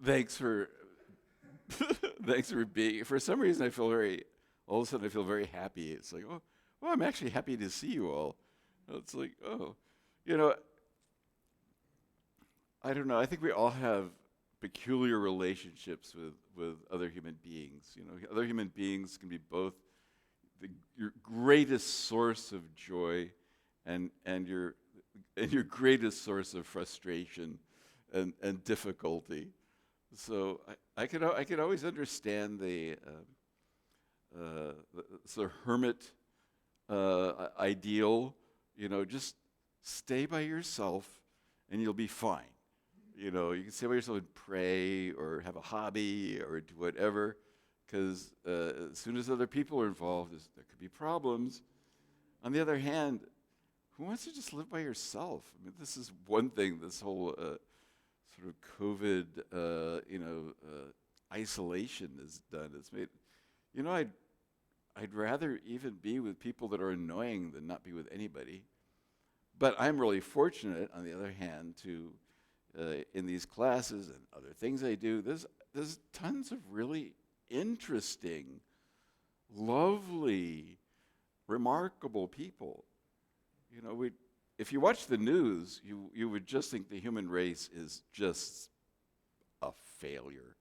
Thanks for thanks for being. For some reason, I feel very. All of a sudden, I feel very happy. It's like, oh, well, I'm actually happy to see you all. It's like, oh, you know, I don't know. I think we all have peculiar relationships with other human beings. You know, other human beings can be both your greatest source of joy and your greatest source of frustration and difficulty. So I could always understand the sort of hermit ideal. You know, just stay by yourself and you'll be fine. You know, you can stay by yourself and pray or have a hobby or do whatever, because as soon as other people are involved, there could be problems. On the other hand, who wants to just live by yourself? I mean, this is one thing. This whole sort of COVID, isolation has done. It's made, you know, I'd rather even be with people that are annoying than not be with anybody. But I'm really fortunate, on the other hand, to in these classes and other things I do. There's tons of really interesting, lovely, remarkable people. You know, if you watch the news, you would just think the human race is just a failure.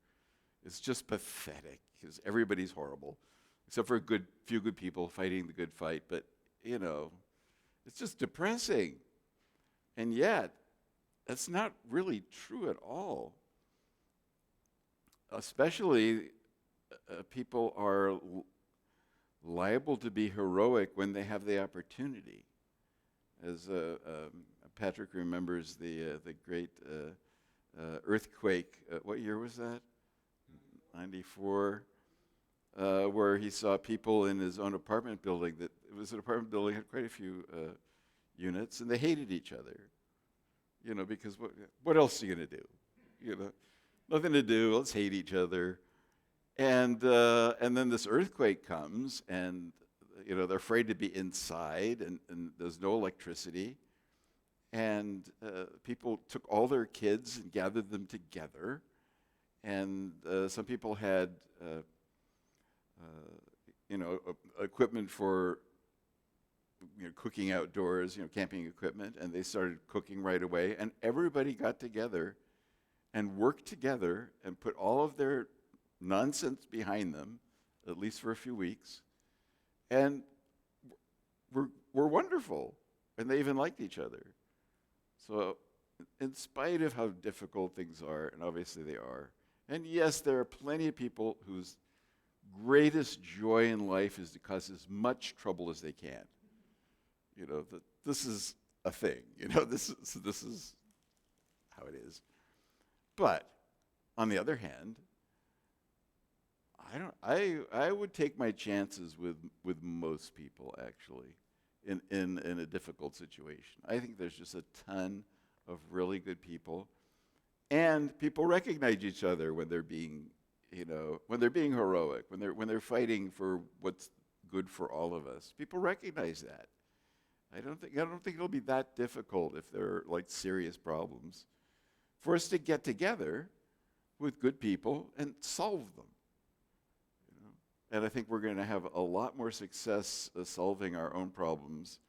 It's just pathetic because everybody's horrible, except for a few good people fighting the good fight. But you know, it's just depressing. And yet, that's not really true at all. Especially, people are liable to be heroic when they have the opportunity. As Patrick remembers the great earthquake, what year was that? 94, where he saw people in his own apartment building. That it was an apartment building, had quite a few units, and they hated each other. You know, because what else are you going to do? You know, nothing to do. Let's hate each other. And then this earthquake comes, and you know they're afraid to be inside, and there's no electricity. And people took all their kids and gathered them together. And some people had, equipment for cooking outdoors, camping equipment, and they started cooking right away. And everybody got together and worked together and put all of their nonsense behind them, at least for a few weeks, and were wonderful. And they even liked each other. So in spite of how difficult things are, and obviously they are, and yes, there are plenty of people whose greatest joy in life is to cause as much trouble as they can. You know, this is a thing. You know, this is how it is. But on the other hand, I would take my chances with most people actually in a difficult situation. I think there's just a ton of really good people, and people recognize each other when they're being heroic, when they're fighting for what's good for all of us. People recognize that. I don't think it'll be that difficult if there are like serious problems for us to get together with good people and solve them. You know? And I think we're going to have a lot more success solving our own problems.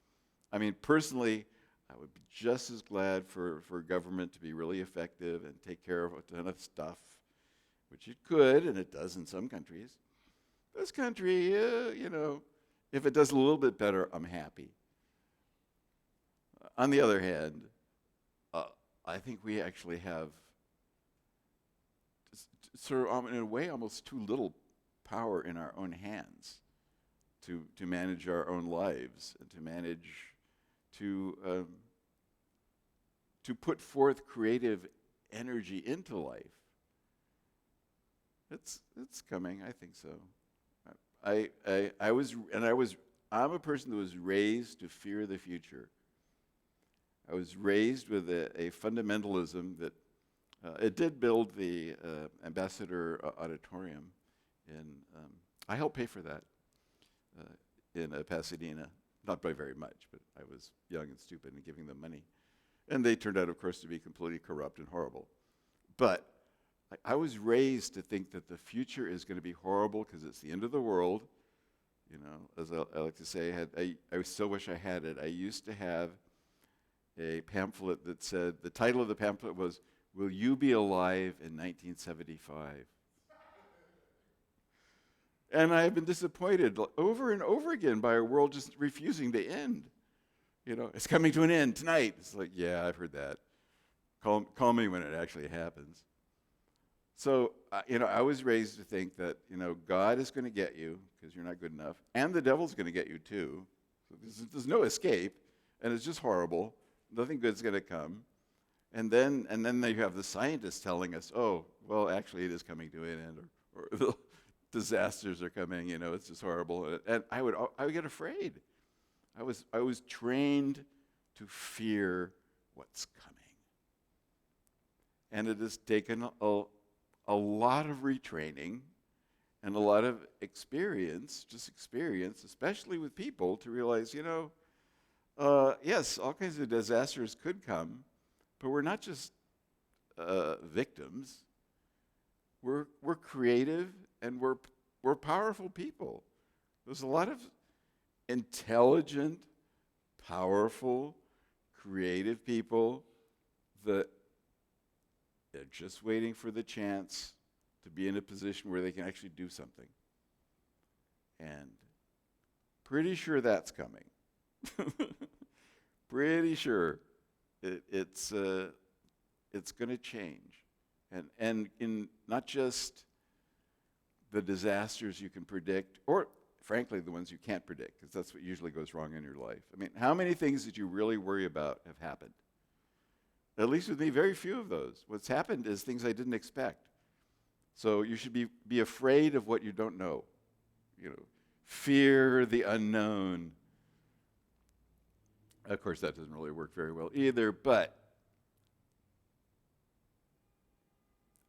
I mean, personally, I would be just as glad for government to be really effective and take care of a ton of stuff, which it could, and it does in some countries. This country, if it does a little bit better, I'm happy. On the other hand, I think we actually have, sort of, in a way, almost too little power in our own hands to manage our own lives and to put forth creative energy into life. It's coming, I think so. I'm a person who was raised to fear the future. I was raised with a fundamentalism that it did build the Ambassador Auditorium, and I helped pay for that in Pasadena. Not by very much, but I was young and stupid and giving them money. And they turned out, of course, to be completely corrupt and horrible. But I was raised to think that the future is going to be horrible because it's the end of the world. You know, as I like to say, I so wish I had it. I used to have a pamphlet that said, the title of the pamphlet was, "Will You Be Alive in 1975?" And I have been disappointed over and over again by a world just refusing to end. You know, it's coming to an end tonight. It's like, yeah, I've heard that. Call me when it actually happens. So, I was raised to think that, God is going to get you because you're not good enough, and the devil's going to get you too. So there's no escape, and it's just horrible. Nothing good's going to come. And then you have the scientists telling us, oh, well, actually it is coming to an end, or the disasters are coming, it's just horrible. And I would get afraid. I was trained to fear what's coming. And it has taken a lot of retraining and a lot of experience, especially with people, to realize, yes, all kinds of disasters could come, but we're not just victims. We're creative, and we're powerful people. There's a lot of intelligent, powerful, creative people that they're just waiting for the chance to be in a position where they can actually do something. And pretty sure that's coming. Pretty sure it's going to change. And in not just the disasters you can predict, or frankly the ones you can't predict, because that's what usually goes wrong in your life. I mean, how many things that you really worry about have happened? At least with me, very few of those. What's happened is things I didn't expect. So you should be afraid of what you don't know. Fear the unknown. Of course, that doesn't really work very well either, but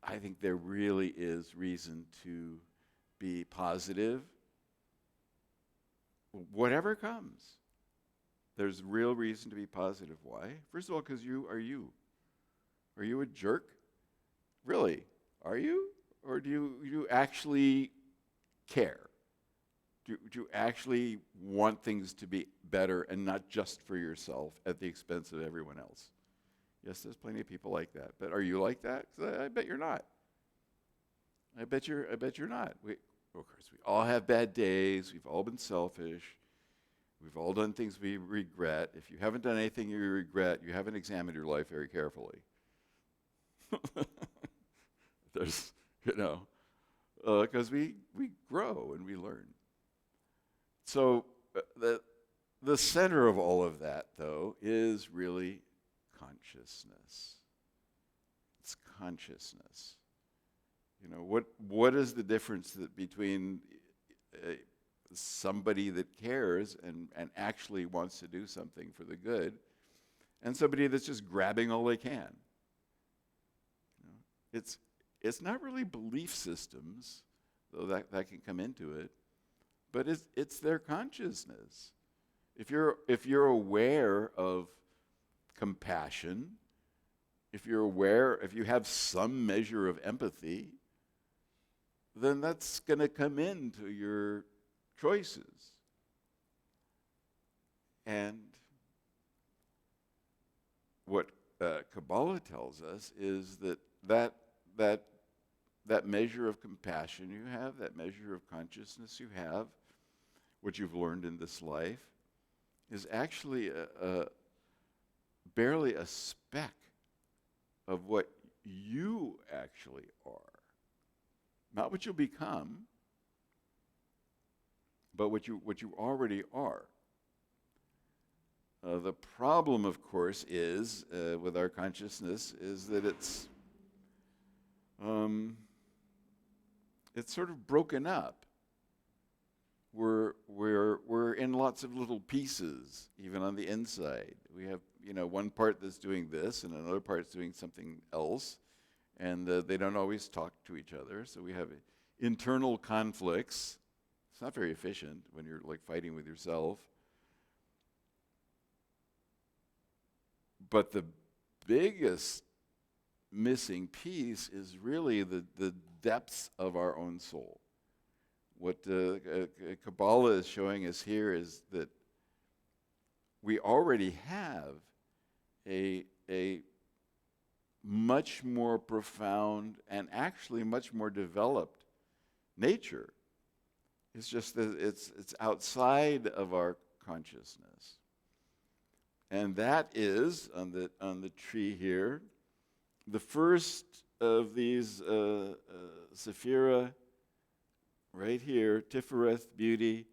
I think there really is reason to be positive. Whatever comes, there's real reason to be positive. Why? First of all, because you are you. Are you a jerk? Really? Are you? Or do you actually care? Do you actually want things to be better and not just for yourself at the expense of everyone else? Yes, there's plenty of people like that. But are you like that? 'Cause I bet you're not. I bet you're not. Of course, we all have bad days. We've all been selfish. We've all done things we regret. If you haven't done anything you regret, you haven't examined your life very carefully. There's, because we grow and we learn. So the center of all of that, though, is really consciousness. It's consciousness. What is the difference between somebody that cares and actually wants to do something for the good, and somebody that's just grabbing all they can? It's not really belief systems, though that can come into it, but it's their consciousness. If you're aware of compassion, if you have some measure of empathy, then that's going to come into your choices. And what Kabbalah tells us is that measure of compassion you have, that measure of consciousness you have, what you've learned in this life, is actually barely a speck of what you actually are. Not what you'll become, but what you already are. The problem, of course, is with our consciousness is that it's sort of broken up. We're in lots of little pieces, even on the inside. We have one part that's doing this, and another part's doing something else, and they don't always talk to each other. So we have internal conflicts. It's not very efficient when you're like fighting with yourself. But the biggest missing piece is really the depths of our own soul. What Kabbalah is showing us here is that we already have a much more profound and actually much more developed nature. It's just that it's outside of our consciousness. And that is, on the tree here, the first of these sephiroth, right here, Tiphareth, beauty,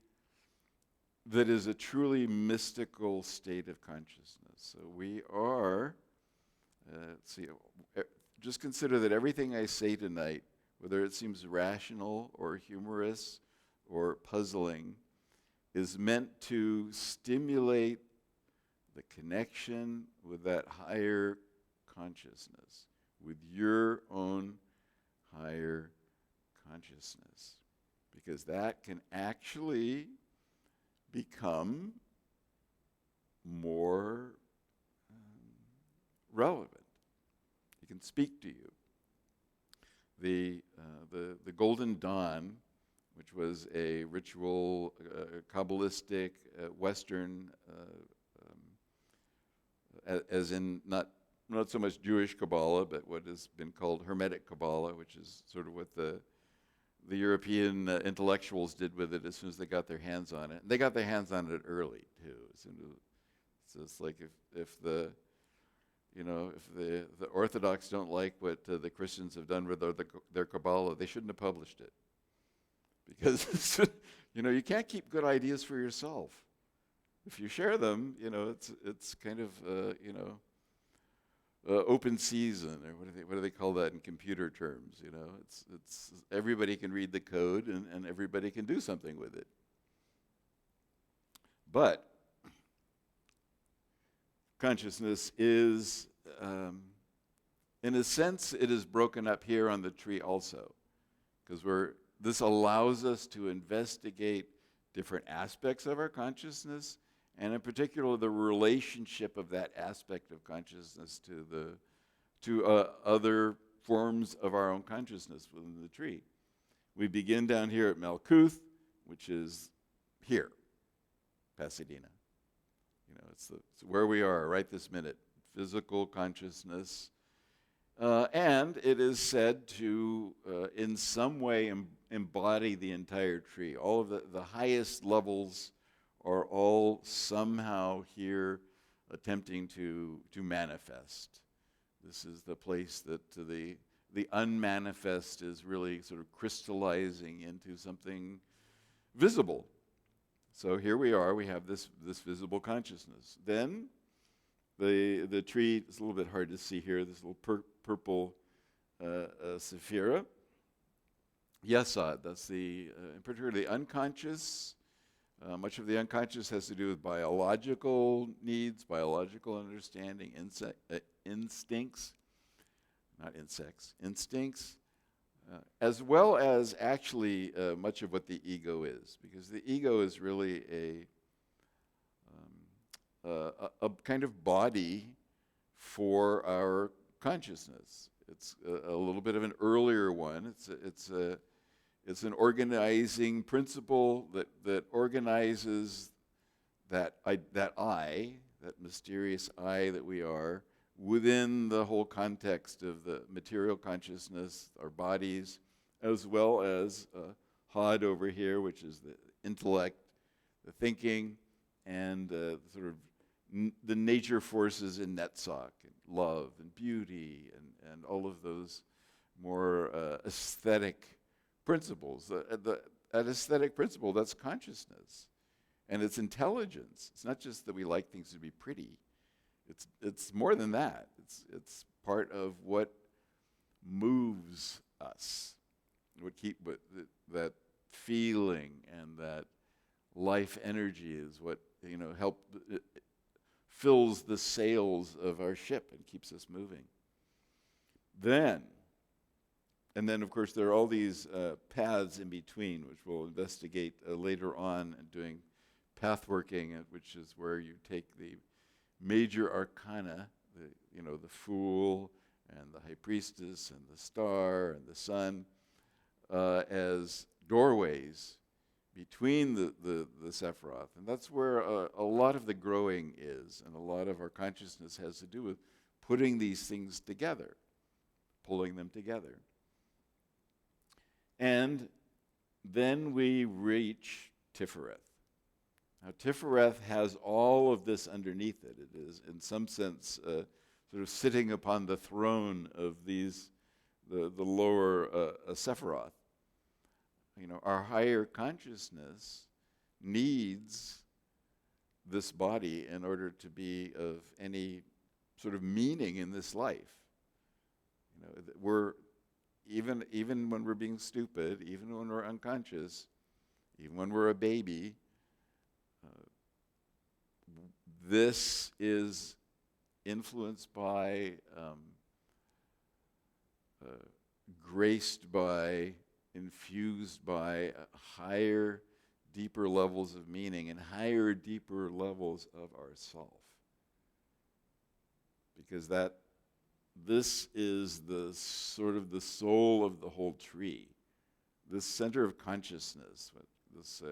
that is a truly mystical state of consciousness. So we are, just consider that everything I say tonight, whether it seems rational or humorous or puzzling, is meant to stimulate the connection with that higher consciousness, with your own higher consciousness. Because that can actually become more relevant. It can speak to you. The Golden Dawn, which was a ritual, Kabbalistic, Western, as in not so much Jewish Kabbalah, but what has been called Hermetic Kabbalah, which is sort of what the European intellectuals did with it as soon as they got their hands on it. And they got their hands on it early too. So it's like if the Orthodox don't like what the Christians have done with their Kabbalah, they shouldn't have published it, because you can't keep good ideas for yourself. If you share them, it's kind of open season, or what do they call that in computer terms? It's everybody can read the code and everybody can do something with it. But consciousness is, in a sense, it is broken up here on the tree also, because this allows us to investigate different aspects of our consciousness, and in particular the relationship of that aspect of consciousness to other forms of our own consciousness within the tree. We begin down here at Malkuth, which is here, Pasadena. It's where we are right this minute, physical consciousness. And it is said to, in some way, embody the entire tree. All of the highest levels are all somehow here attempting to manifest. This is the place that the unmanifest is really sort of crystallizing into something visible. So here we are, we have this visible consciousness. Then the tree, it's a little bit hard to see here, this little purple sephira. Yesod, that's in particular the unconscious. Much of the unconscious has to do with biological needs, biological understanding, instincts, not insects, instincts, as well as actually much of what the ego is, because the ego is really a kind of body for our consciousness. It's a little bit of an earlier one. It's an organizing principle that organizes that mysterious I that we are, within the whole context of the material consciousness, our bodies, as well as Had over here, which is the intellect, the thinking, and sort of the nature forces in Netzach, and love and beauty, and all of those more aesthetic principles. That aesthetic principle, that's consciousness, and it's intelligence. It's not just that we like things to be pretty. It's more than that. It's part of what moves us, that feeling and that life energy is what fills the sails of our ship and keeps us moving. And then, of course, there are all these paths in between, which we'll investigate later on in doing path working, which is where you take the major arcana, the Fool and the high priestess and the star and the sun as doorways between the sephiroth. And that's where a lot of the growing is, and a lot of our consciousness has to do with putting these things together, pulling them together. And then we reach Tiphareth. Now, Tiphareth has all of this underneath it. It is, in some sense, sort of sitting upon the throne of the lower sephiroth. You know, our higher consciousness needs this body in order to be of any sort of meaning in this life. You know, we're even when we're being stupid, even when we're unconscious, even when we're a baby, this is influenced by, graced by, infused by higher, deeper levels of meaning and higher, deeper levels of ourself. Because this is the sort of the soul of the whole tree, this center of consciousness, this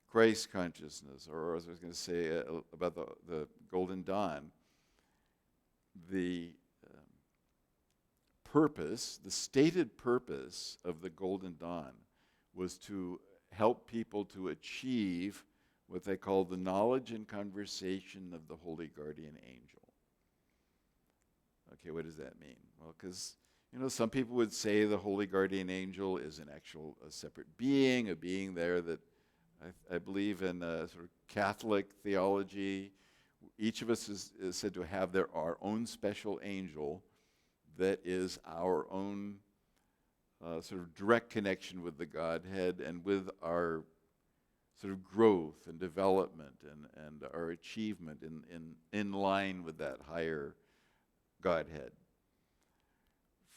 Christ consciousness, or as I was going to say about the Golden Dawn, the purpose, the stated purpose of the Golden Dawn was to help people to achieve what they call the knowledge and conversation of the Holy Guardian Angel. Okay, what does that mean? Well, because, you know, some people would say the Holy Guardian Angel is a separate being, a being there that I believe in sort of Catholic theology. Each of us is said to have our own special angel that is our own sort of direct connection with the Godhead and with our sort of growth and development and our achievement in line with that higher Godhead.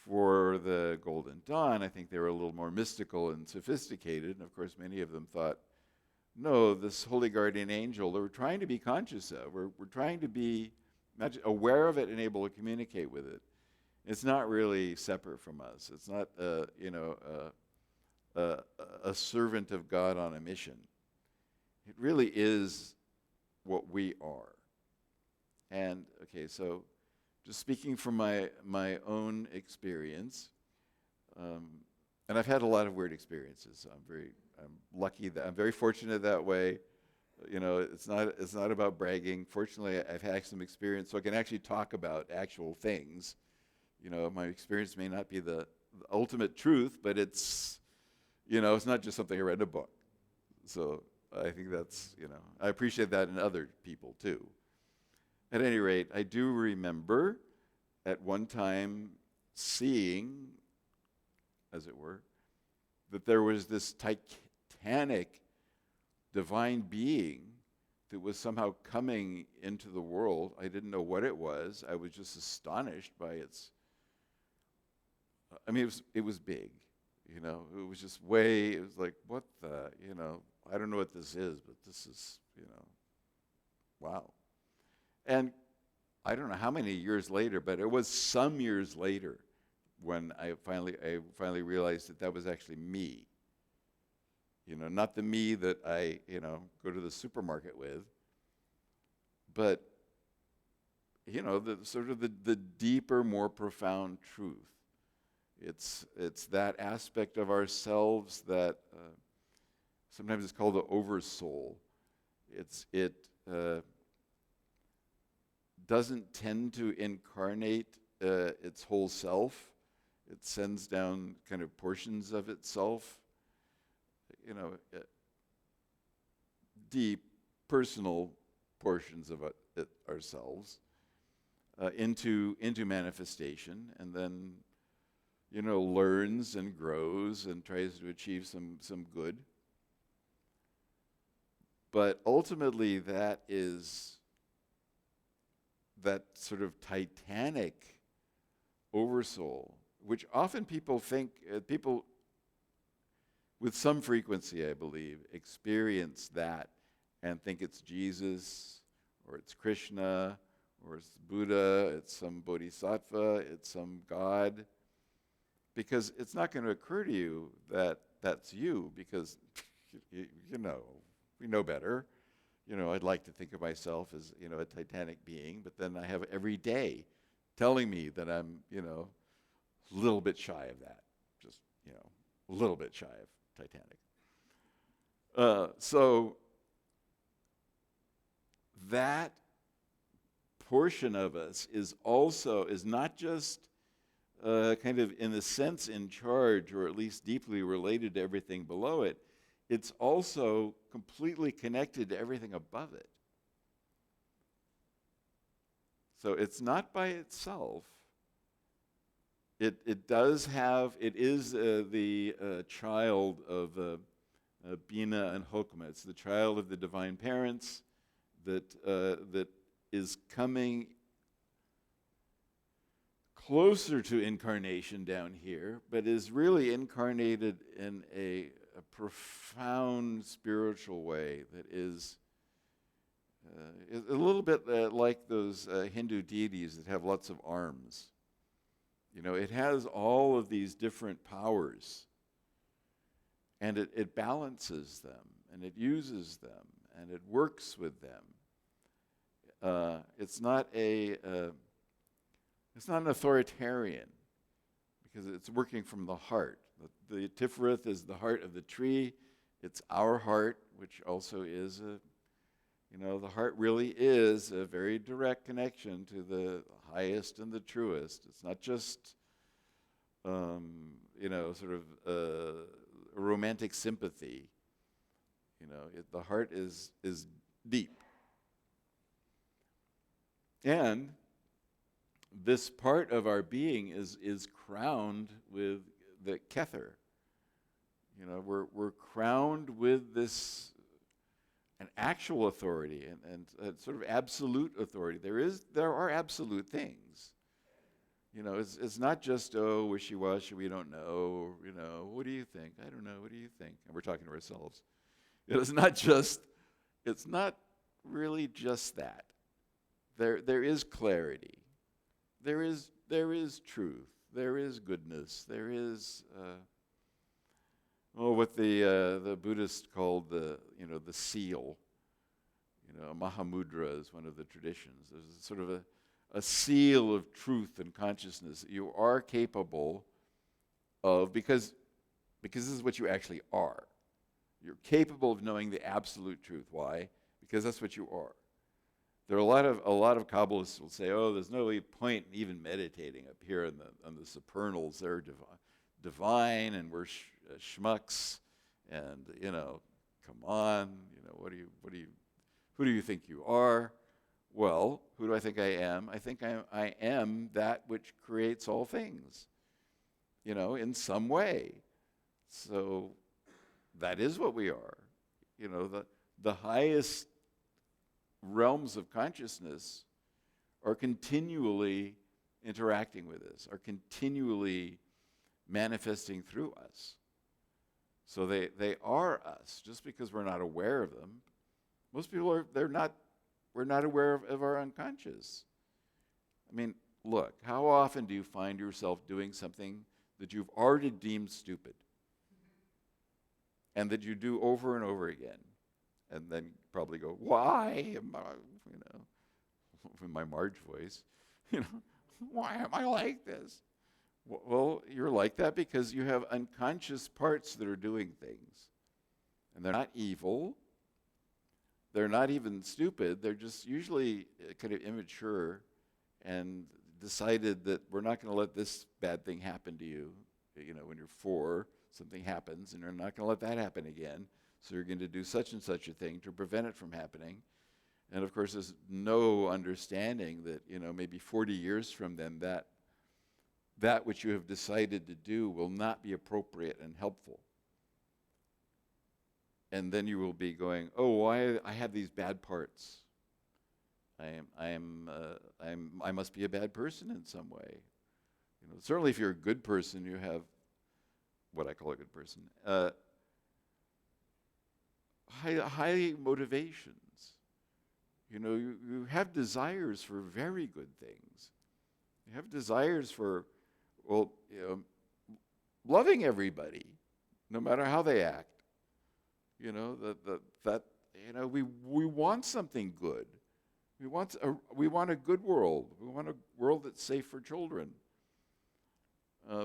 For the Golden Dawn, I think they were a little more mystical and sophisticated, and of course many of them thought, no, this Holy Guardian Angel that we're trying to be conscious of, we're trying to be aware of it and able to communicate with it. It's not really separate from us. It's not, a servant of God on a mission. It really is what we are. And okay, so just speaking from my own experience, and I've had a lot of weird experiences. So I'm lucky that I'm very fortunate that way. You know, it's not about bragging. Fortunately, I've had some experience, so I can actually talk about actual things. You know, my experience may not be the ultimate truth, but it's, you know, it's not just something I read in a book. So I think that's, you know, I appreciate that in other people too. At any rate, I do remember at one time seeing, as it were, that there was this titanic divine being that was somehow coming into the world. I didn't know what it was. I was just astonished by its, I mean, it was big, you know. It was just it was like, what the, you know, I don't know what this is, but this is, you know, wow. And I don't know how many years later, but it was some years later when I finally realized that was actually me. You know, not the me that I, you know, go to the supermarket with, but, you know, the sort of the deeper, more profound truth. It's that aspect of ourselves that sometimes it's called the oversoul. It doesn't tend to incarnate its whole self. It sends down kind of portions of itself, you know, deep personal portions of ourselves into manifestation, and then, you know, learns and grows and tries to achieve some good. But ultimately, that sort of titanic oversoul, which often people think, people with some frequency, I believe, experience that and think it's Jesus, or it's Krishna, or it's Buddha, it's some bodhisattva, it's some god, because it's not going to occur to you that that's you, because you know, we know better. You know, I'd like to think of myself as, you know, a Titanic being, but then I have every day telling me that I'm, you know, a little bit shy of that. Just, you know, a little bit shy of Titanic. So that portion of us is not just kind of in a sense in charge, or at least deeply related to everything below it. It's also completely connected to everything above it. So it's not by itself. It is the child of Bina and Hokmah. It's the child of the divine parents that is coming closer to incarnation down here, but is really incarnated in a profound spiritual way that is a little bit like those Hindu deities that have lots of arms. You know, it has all of these different powers, and it balances them, and it uses them, and it works with them. It's not an authoritarian, because it's working from the heart. The Tiphareth is the heart of the tree. It's our heart, which also is the heart really is a very direct connection to the highest and the truest. It's not just, sort of a romantic sympathy. You know, the heart is deep. And this part of our being is crowned with the Kether. You know, we're crowned with this an actual authority and sort of absolute authority. There are absolute things. You know, it's not just, wishy-washy, we don't know, you know, what do you think? I don't know, what do you think? And we're talking to ourselves. It's not really just that. There is clarity. There is truth. There is goodness. There is what the Buddhists called the seal. You know, Mahamudra is one of the traditions. There's a sort of a seal of truth and consciousness that you are capable of, because this is what you actually are. You're capable of knowing the absolute truth. Why? Because that's what you are. There are a lot of Kabbalists will say, there's no point in even meditating up here on the supernals. They're divine, and we're schmucks, and come on, who do you think you are? Well, who do I think I am? I think I am that which creates all things, in some way. So that is what we are. The highest realms of consciousness are continually interacting with us, are continually manifesting through us. So they are us, just because we're not aware of them. Most people we're not aware of our unconscious. I mean, look, how often do you find yourself doing something that you've already deemed stupid, and that you do over and over again? And then probably go, why am I, in my Marge voice, why am I like this? Well, you're like that because you have unconscious parts that are doing things. And they're not evil. They're not even stupid. They're just usually kind of immature and decided that we're not going to let this bad thing happen to you. When you're 4, something happens, and you're not going to let that happen again. So you're going to do such and such a thing to prevent it from happening. And of course, there's no understanding that, maybe 40 years from then, that which you have decided to do will not be appropriate and helpful. And then you will be going, I have these bad parts. I must be a bad person in some way. Certainly if you're a good person, you have what I call a good person. High motivations. You have desires for very good things. You have desires for, well, loving everybody, no matter how they act. We want something good. We want a good world. We want a world that's safe for children.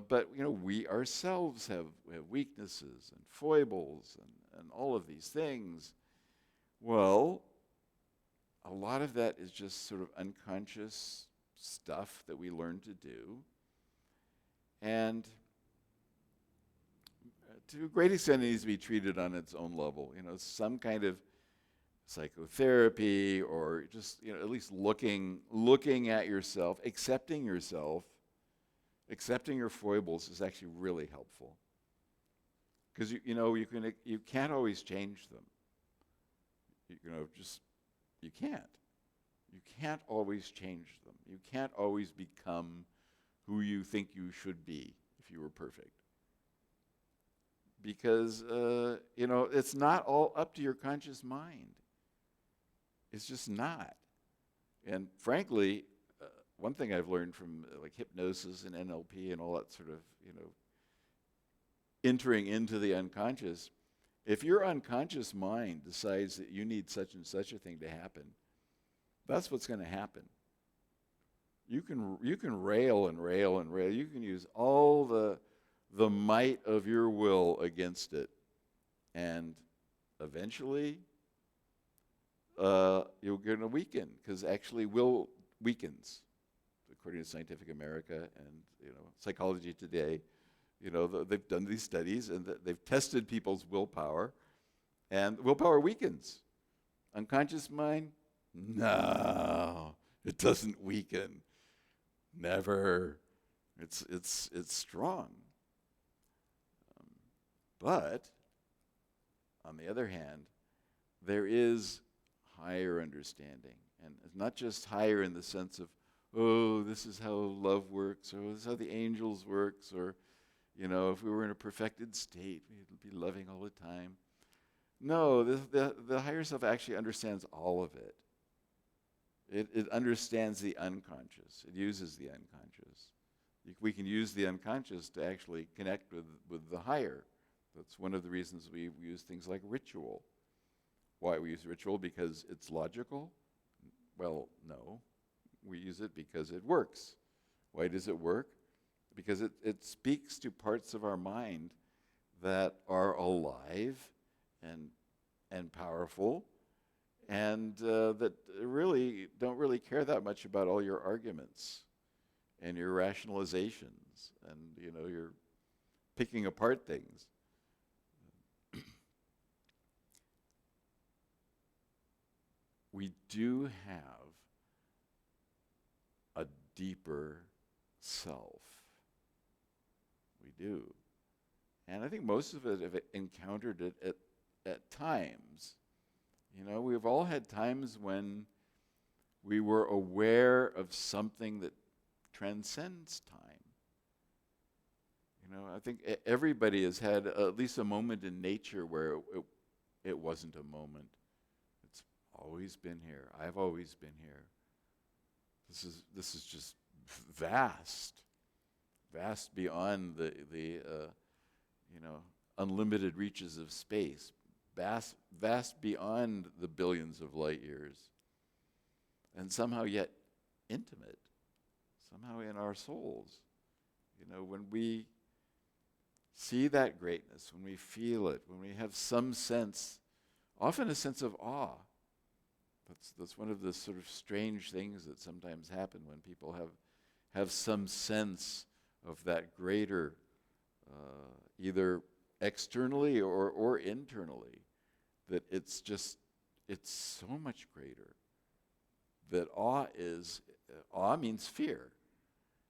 But we ourselves have weaknesses and foibles and all of these things. Well, a lot of that is just sort of unconscious stuff that we learn to do. And to a great extent, it needs to be treated on its own level. Some kind of psychotherapy, or just at least looking at yourself, accepting your foibles is actually really helpful. Because you can't always change them. You can't. You can't always change them. You can't always become who you think you should be if you were perfect. Because, it's not all up to your conscious mind. It's just not. And frankly, one thing I've learned from hypnosis and NLP and all that sort of, entering into the unconscious, if your unconscious mind decides that you need such and such a thing to happen, that's what's going to happen. You can rail and rail and rail. You can use all the might of your will against it, and eventually you're going to weaken, because actually will weakens, according to Scientific America and Psychology Today. They've done these studies and they've tested people's willpower, and willpower weakens. Unconscious mind, no, it doesn't weaken. Never. It's strong. But on the other hand, there is higher understanding, and it's not just higher in the sense of, oh, this is how love works, or this is how the angels works, or if we were in a perfected state, we'd be loving all the time. No, the higher self actually understands all of it. It understands the unconscious. It uses the unconscious. We can use the unconscious to actually connect with the higher. That's one of the reasons we use things like ritual. Why we use ritual? Because it's logical? Well, no. We use it because it works. Why does it work? Because it speaks to parts of our mind that are alive and powerful, and that really don't really care that much about all your arguments and your rationalizations and your picking apart things. We do have a deeper self. We do. And I think most of us have encountered it at times. We've all had times when we were aware of something that transcends time. I think everybody has had at least a moment in nature where it wasn't a moment. It's always been here. I've always been here. This is just vast beyond the unlimited reaches of space, vast beyond the billions of light years, and somehow yet intimate, somehow in our souls. When we see that greatness, when we feel it, when we have some sense, often a sense of awe. That's one of the sort of strange things that sometimes happen when people have some sense of that greater, either externally or internally, that it's so much greater. That awe means fear.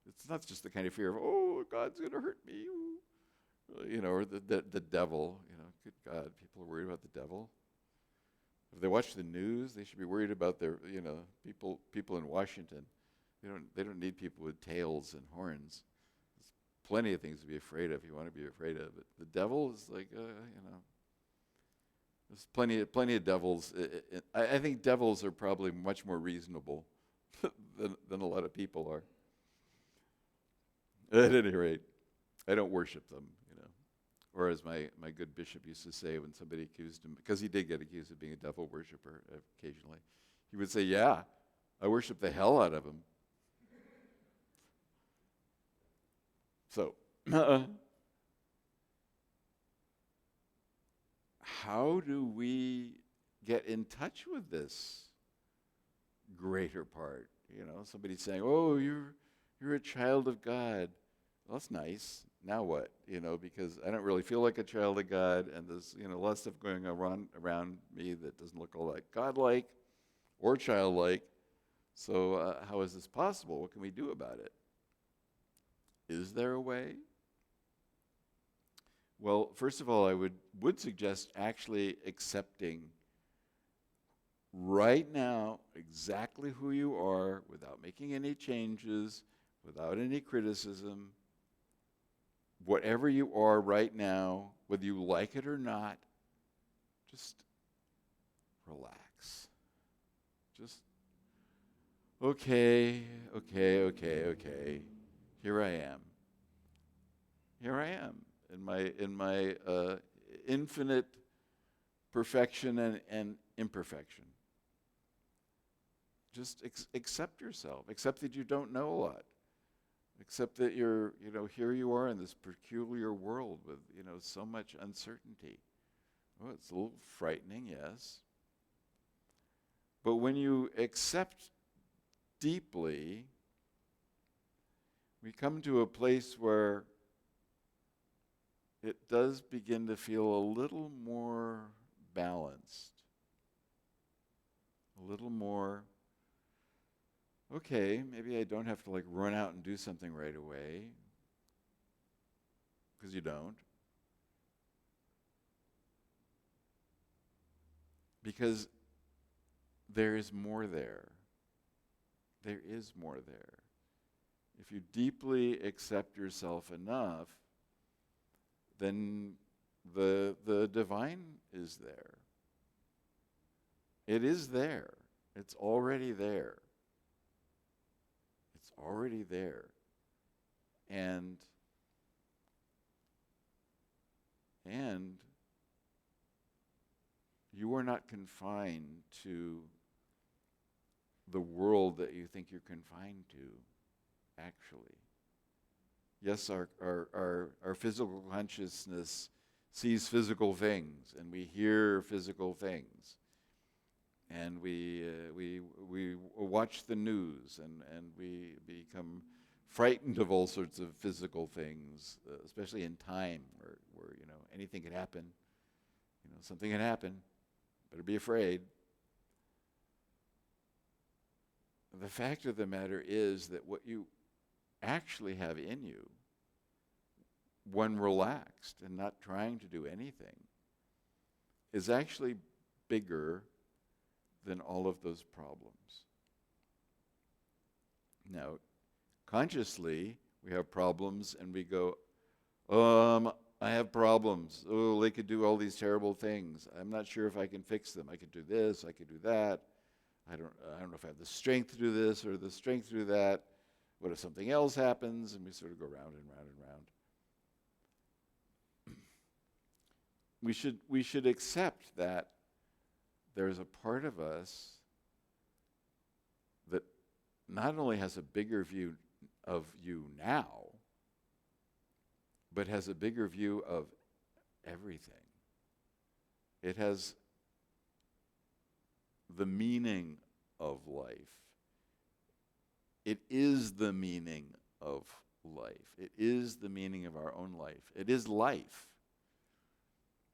It's not just the kind of fear of, oh, God's going to hurt me, or the devil. Good God, people are worried about the devil. If they watch the news, they should be worried about their, people in Washington. They don't need people with tails and horns. There's plenty of things to be afraid of. You want to be afraid of it. The devil is like, There's plenty of devils. I think devils are probably much more reasonable than a lot of people are. At any rate, I don't worship them, Or as my good bishop used to say when somebody accused him, because he did get accused of being a devil worshiper occasionally, he would say, yeah, I worship the hell out of him. So, how do we get in touch with this greater part? Somebody's saying, oh, you're a child of God. Well, that's nice. Now what? Because I don't really feel like a child of God, and there's, a lot of stuff going on around me that doesn't look all that godlike or childlike. So how is this possible? What can we do about it? Is there a way? Well, first of all, I would suggest actually accepting right now exactly who you are without making any changes, without any criticism. Whatever you are right now, whether you like it or not, just relax. Just, okay. Here I am. In my infinite perfection and imperfection. Just accept yourself. Accept that you don't know a lot. Accept that you're, here you are in this peculiar world with, so much uncertainty. Oh, it's a little frightening, yes. But when you accept deeply, we come to a place where it does begin to feel a little more balanced, a little more, okay, maybe I don't have to run out and do something right away, because you don't. Because there is more there. There is more there. If you deeply accept yourself enough, then the divine is there. It is there. It's already there. It's already there. And you are not confined to the world that you think you're confined to, actually. Yes, our physical consciousness sees physical things, and we hear physical things, and we watch the news, and we become frightened of all sorts of physical things, especially in time, where anything could happen. Something can happen. Better be afraid. The fact of the matter is that what you actually have in you, when relaxed and not trying to do anything, is actually bigger than all of those problems. Now, consciously, we have problems and we go, I have problems. Oh, they could do all these terrible things. I'm not sure if I can fix them. I could do this, I could do that. I don't know if I have the strength to do this or the strength to do that. What if something else happens? And we sort of go round and round and round. We should accept that there's a part of us that not only has a bigger view of you now, but has a bigger view of everything. It has the meaning of life. It is the meaning of life. It is the meaning of our own life. It is life.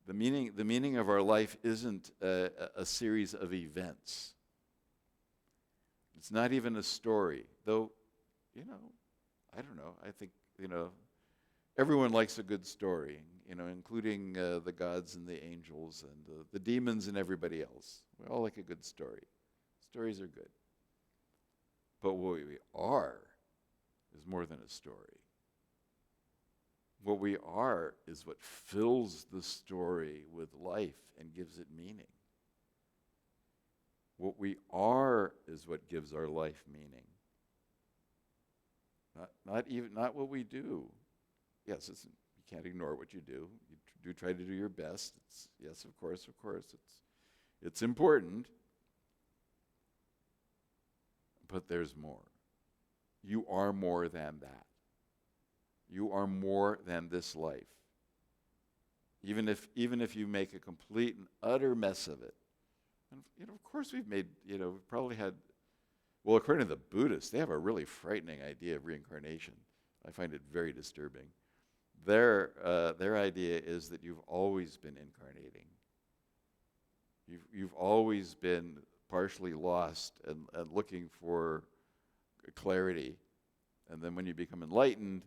The meaning of our life isn't a series of events. It's not even a story, though, I don't know. I think, everyone likes a good story, including the gods and the angels and the demons and everybody else. We all like a good story. Stories are good. But what we are is more than a story. What we are is what fills the story with life and gives it meaning. What we are is what gives our life meaning. Not what we do. Yes, you can't ignore what you do. You do try to do your best. Yes, of course. It's important. But there's more. You are more than that. You are more than this life. Even if you make a complete and utter mess of it. And of course we've probably had, well, according to the Buddhists, they have a really frightening idea of reincarnation. I find it very disturbing. Their idea is that you've always been incarnating. You've always been partially lost and looking for clarity, and then when you become enlightened,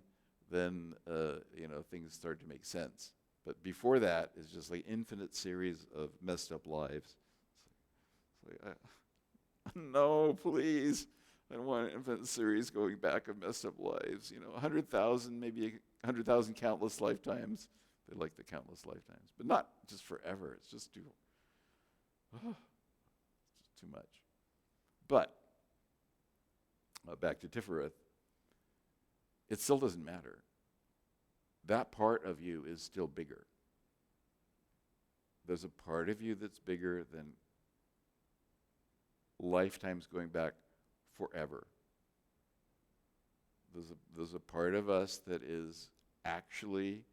then things start to make sense. But before that, it's just like infinite series of messed up lives. It's like, no, please. I don't want an infinite series going back of messed up lives. 100,000, maybe 100,000 countless lifetimes. They like the countless lifetimes, but not just forever. It's just too much. But back to Tiphareth, it still doesn't matter. That part of you is still bigger. There's a part of you that's bigger than lifetimes going back forever. There's a part of us that is actually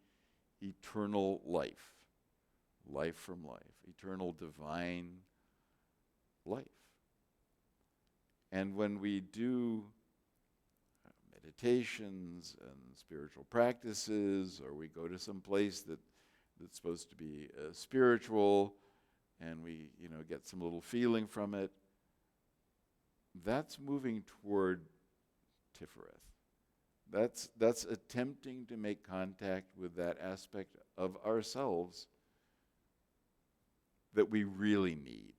eternal life. Life from life. Eternal divine life. And when we do meditations and spiritual practices, or we go to some place that's supposed to be spiritual, and we get some little feeling from it, that's moving toward Tiphareth. That's attempting to make contact with that aspect of ourselves that we really need.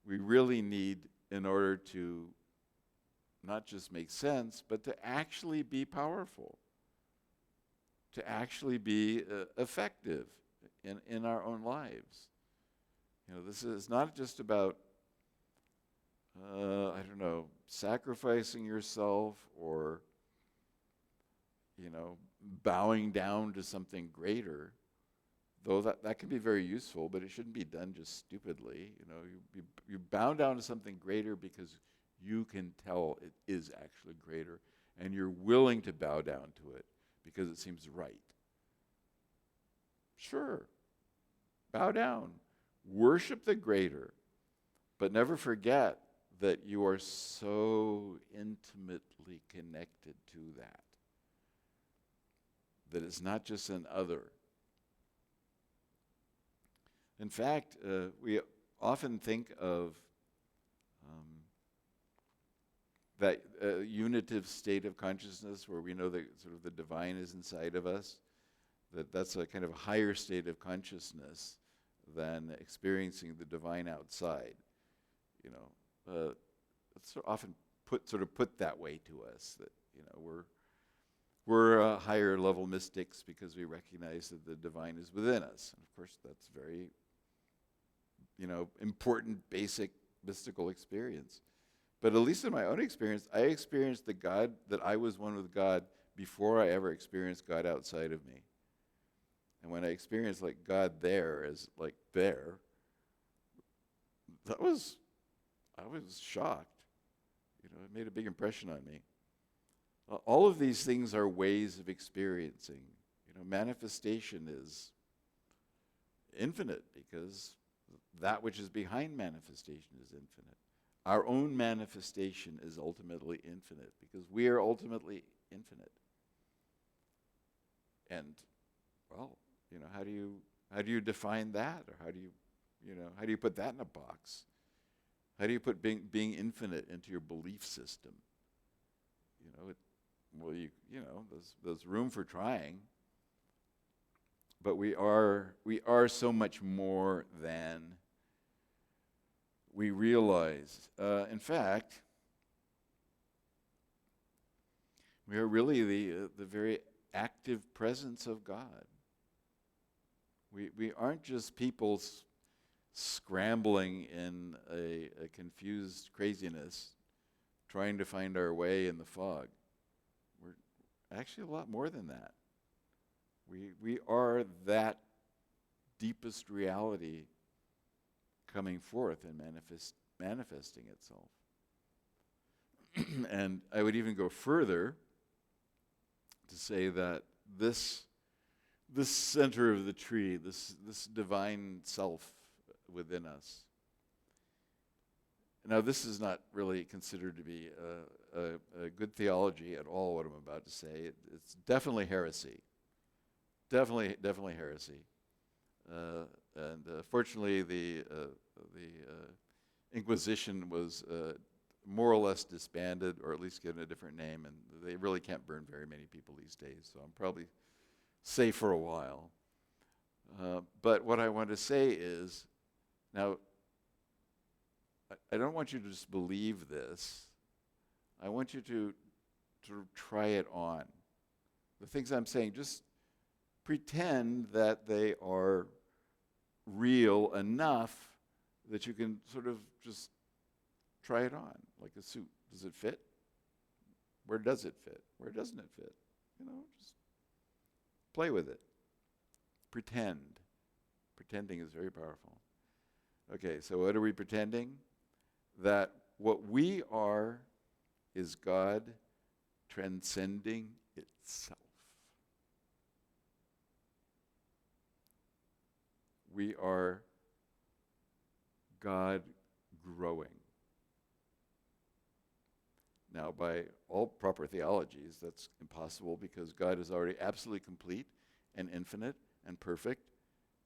We really need in order to not just make sense, but to actually be powerful, to actually be effective in our own lives. This is not just about, sacrificing yourself or, bowing down to something greater. Though that can be very useful, but it shouldn't be done just stupidly. You bow down to something greater because you can tell it is actually greater, and you're willing to bow down to it because it seems right. Sure, bow down. Worship the greater, but never forget that you are so intimately connected to that it's not just an other. In fact, we often think of that unitive state of consciousness where we know that sort of the divine is inside of us, that's a kind of higher state of consciousness than experiencing the divine outside. It's often put that way to us, that we're higher level mystics because we recognize that the divine is within us. And of course, that's very important, basic mystical experience. But at least in my own experience, I experienced the God that I was one with God before I ever experienced God outside of me. And when I experienced God there as there, I was shocked. It made a big impression on me. All of these things are ways of experiencing. Manifestation is infinite because that which is behind manifestation is infinite. Our own manifestation is ultimately infinite because we are ultimately infinite. And, well, how do you define that, or how do you put that in a box? How do you put being infinite into your belief system? There's room for trying, but we are so much more than we realize. In fact, We are really the very active presence of God. We aren't just people scrambling in a confused craziness, trying to find our way in the fog. We're actually a lot more than that. We are that deepest reality coming forth and manifesting itself. And I would even go further to say that this center of the tree, this divine self within us. Now, this is not really considered to be a good theology at all, what I'm about to say. It's definitely heresy. Definitely heresy. And fortunately, the Inquisition was more or less disbanded, or at least given a different name, and they really can't burn very many people these days, so I'm probably safe for a while. But what I want to say is, now, I don't want you to just believe this. I want you to try it on. The things I'm saying, just pretend that they are real enough that you can sort of just try it on, like a suit. Does it fit? Where does it fit? Where doesn't it fit? Just play with it. Pretend. Pretending is very powerful. Okay, so what are we pretending? That what we are is God transcending itself. We are God growing. Now, by all proper theologies, that's impossible because God is already absolutely complete and infinite and perfect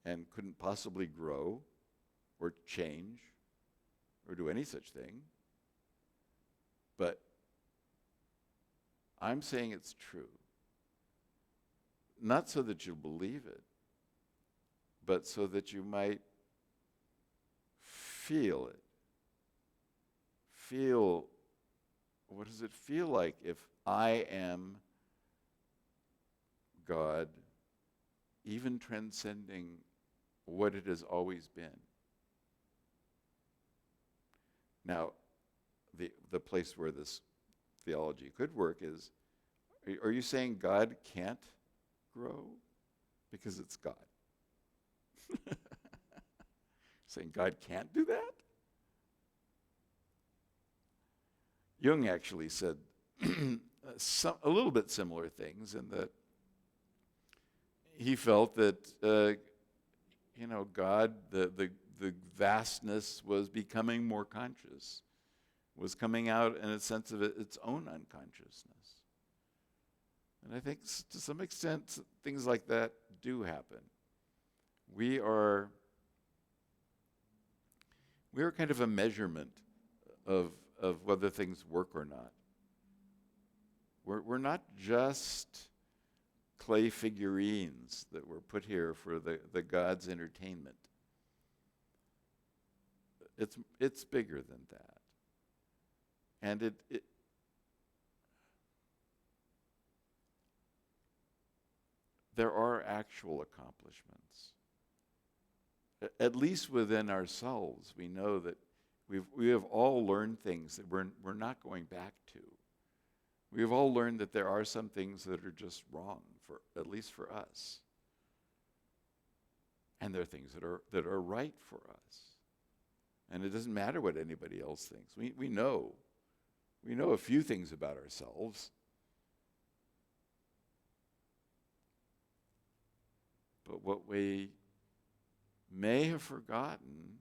and couldn't possibly grow or change or do any such thing. But I'm saying it's true. Not so that you'll believe it, but so that you might feel it. Feel, what does it feel like if I am God, even transcending what it has always been? Now, the place where this theology could work is, are you saying God can't grow because it's God? Saying God can't do that? Jung actually said a little bit similar things in that he felt that God, the vastness was becoming more conscious, was coming out in a sense of its own unconsciousness. And I think to some extent things like that do happen. We are kind of a measurement of whether things work or not. We're not just clay figurines that were put here for the God's entertainment. It's bigger than that. And there are actual accomplishments. At least within ourselves, we know that we have all learned things that we're not going back to. We have all learned that there are some things that are just wrong, at least for us. And there are things that are right for us. And it doesn't matter what anybody else thinks. We know a few things about ourselves. But what we may have forgotten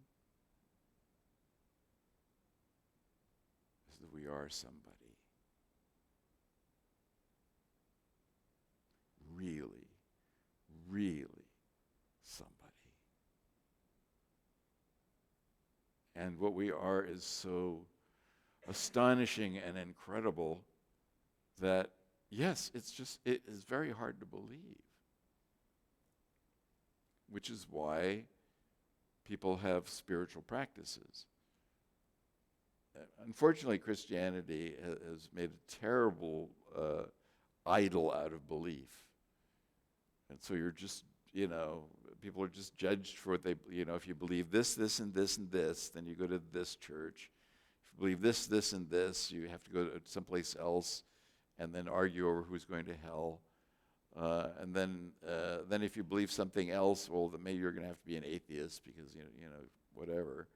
is that we are somebody. Really, really somebody. And what we are is so astonishing and incredible that, yes, it is very hard to believe. Which is why people have spiritual practices. Unfortunately, Christianity has made a terrible idle out of belief. And so you're just, people are just judged for what they, if you believe this, this, and this, and this, then you go to this church. If you believe this, this, and this, you have to go to someplace else and then argue over who's going to hell. And then if you believe something else, well, then maybe you're going to have to be an atheist because, whatever.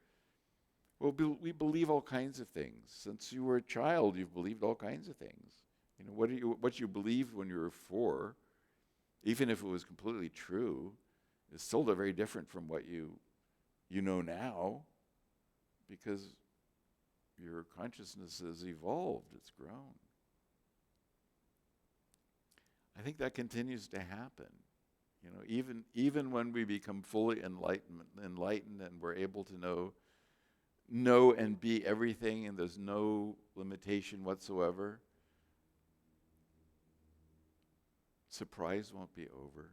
Well, we believe all kinds of things. Since you were a child, you've believed all kinds of things. What you believed when you were 4, even if it was completely true, is still very different from what you know now, because your consciousness has evolved, it's grown. I think that continues to happen. Even when we become fully enlightened and we're able to know and be everything, and there's no limitation whatsoever, surprise won't be over.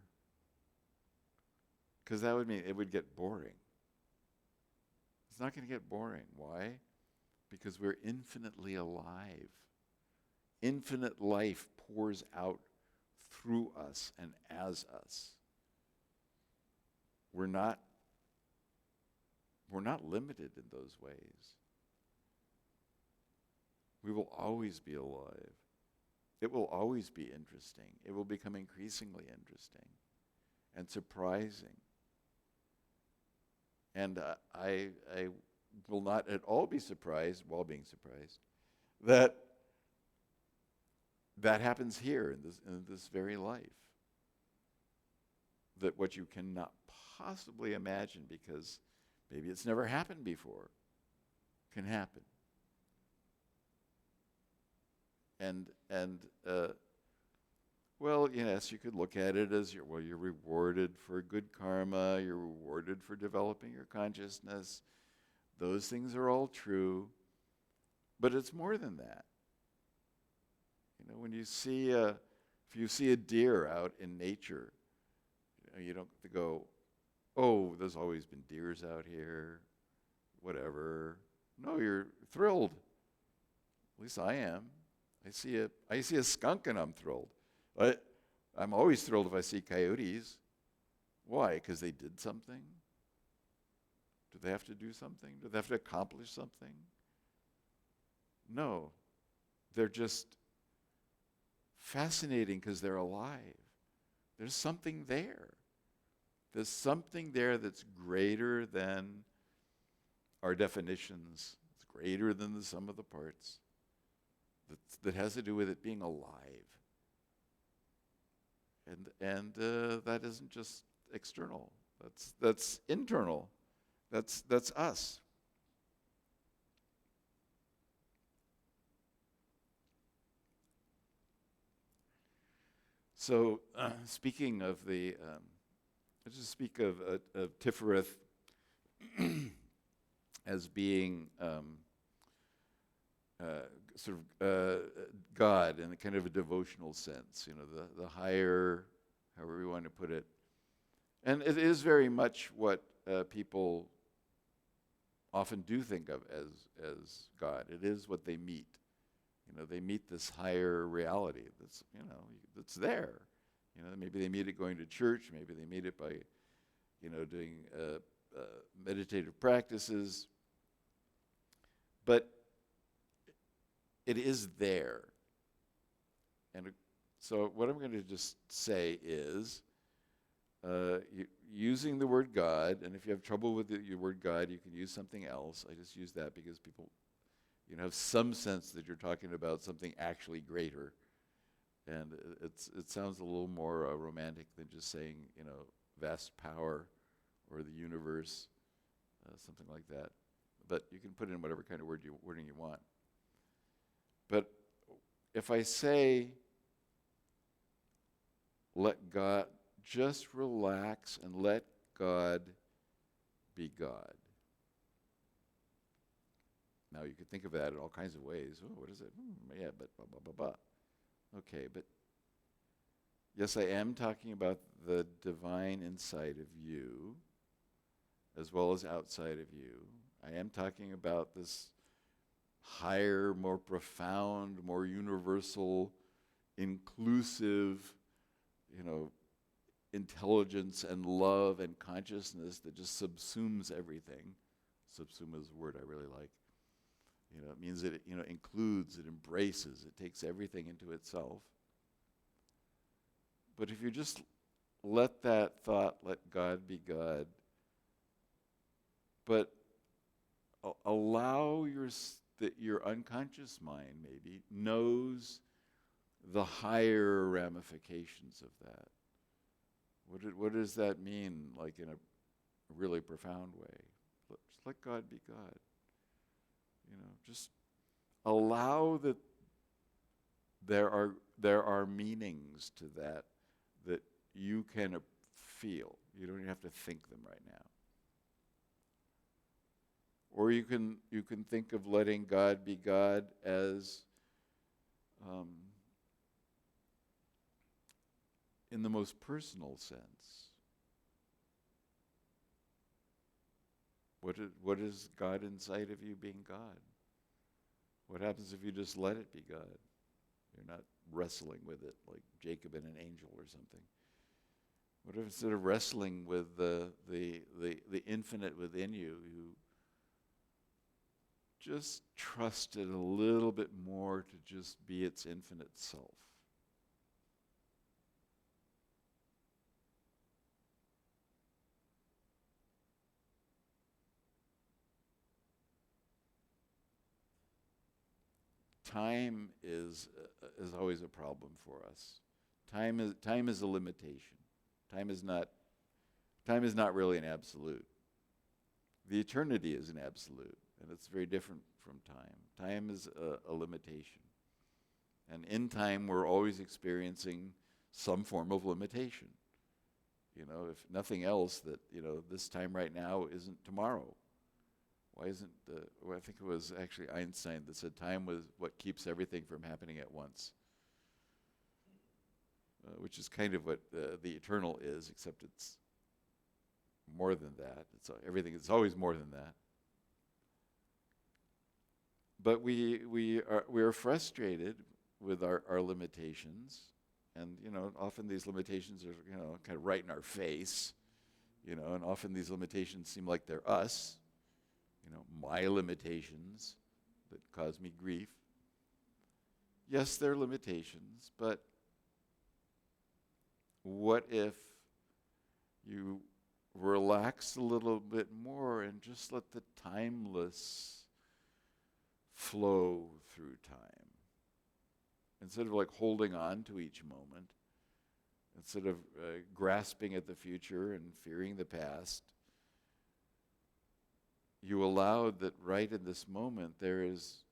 Because that would mean it would get boring. It's not going to get boring. Why? Because we're infinitely alive. Infinite life pours out through us and as us. We're not limited in those ways. We will always be alive. It will always be interesting. It will become increasingly interesting and surprising. And I will not at all be surprised, while being surprised, that happens here in this very life. That what you cannot possibly imagine, because maybe it's never happened before, can happen. And well, yes, you could look at it as you're rewarded for good karma, you're rewarded for developing your consciousness. Those things are all true, but it's more than that. When you see if you see a deer out in nature, you don't go, oh, there's always been deers out here, whatever. No, you're thrilled. At least I am. I see a skunk and I'm thrilled. I'm always thrilled if I see coyotes. Why? Because they did something? Do they have to do something? Do they have to accomplish something? No. They're just fascinating because they're alive. There's something there. There's something there that's greater than our definitions. It's greater than the sum of the parts. That has to do with it being alive. And that isn't just external. That's internal. That's us. So, speaking of let's just speak of Tiphareth as being sort of God in a kind of a devotional sense, the higher, however you want to put it. And it is very much what people often do think of as God. It is what they meet. They meet this higher reality that's, that's there. Maybe they meet it going to church. Maybe they meet it by, doing meditative practices. But it is there. And so what I'm going to just say is, using the word God, and if you have trouble with your word God, you can use something else. I just use that because people have some sense that you're talking about something actually greater. And it sounds a little more romantic than just saying, vast power or the universe, something like that. But you can put in whatever kind of wording you want. But if I say, let God, just relax and let God be God. Now you could think of that in all kinds of ways. Oh, what is it? Yeah, but blah, blah, blah, blah. Okay, but yes, I am talking about the divine inside of you as well as outside of you. I am talking about this higher, more profound, more universal inclusive, intelligence and love and consciousness that just subsumes everything. Subsume is a word I really like. It means that it, includes, it embraces, it takes everything into itself. But if you just let that thought, let God be God, but allow that your unconscious mind maybe knows the higher ramifications of that. What does that mean, like in a really profound way? Just let God be God. Just allow that there are meanings to that you can feel. You don't even have to think them right now. Or you can think of letting God be God as in the most personal sense. What is God inside of you being God? What happens if you just let it be God? You're not wrestling with it like Jacob and an angel or something. What if instead of wrestling with the infinite within you, you just trust it a little bit more to just be its infinite self? Time is always a problem for us. Time is a limitation. Time is not really an absolute. The eternity is an absolute, and it's very different from time. Time is a limitation. And in time, we're always experiencing some form of limitation. If nothing else, that, this time right now isn't tomorrow. Why isn't I think it was actually Einstein that said time was what keeps everything from happening at once. Which is kind of what the eternal is, except it's more than that. Everything is always more than that. But we are frustrated with our limitations, and often these limitations are kind of right in our face, and often these limitations seem like they're us, my limitations that cause me grief. Yes, they're limitations, but what if you relax a little bit more and just let the timeless flow through time? Instead of like holding on to each moment, instead of grasping at the future and fearing the past, you allow that right in this moment there is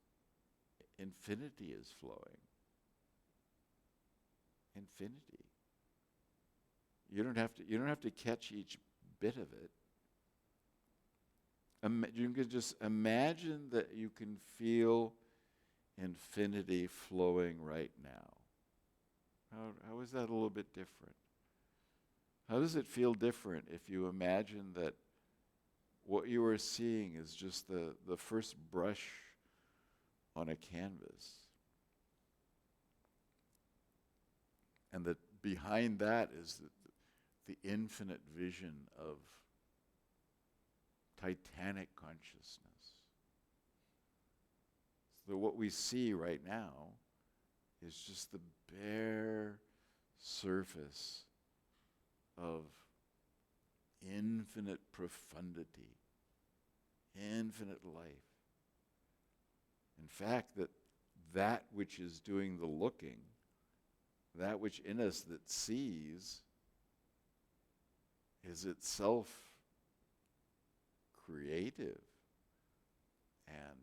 infinity is flowing. Infinity. You don't have to catch each bit of it. You can just imagine that you can feel infinity flowing right now. How is that a little bit different? How does it feel different if you imagine that what you are seeing is just the first brush on a canvas? And that behind that is the infinite vision of titanic consciousness. So what we see right now is just the bare surface of infinite profundity, infinite life. In fact, that which is doing the looking, that which in us that sees, is itself creative and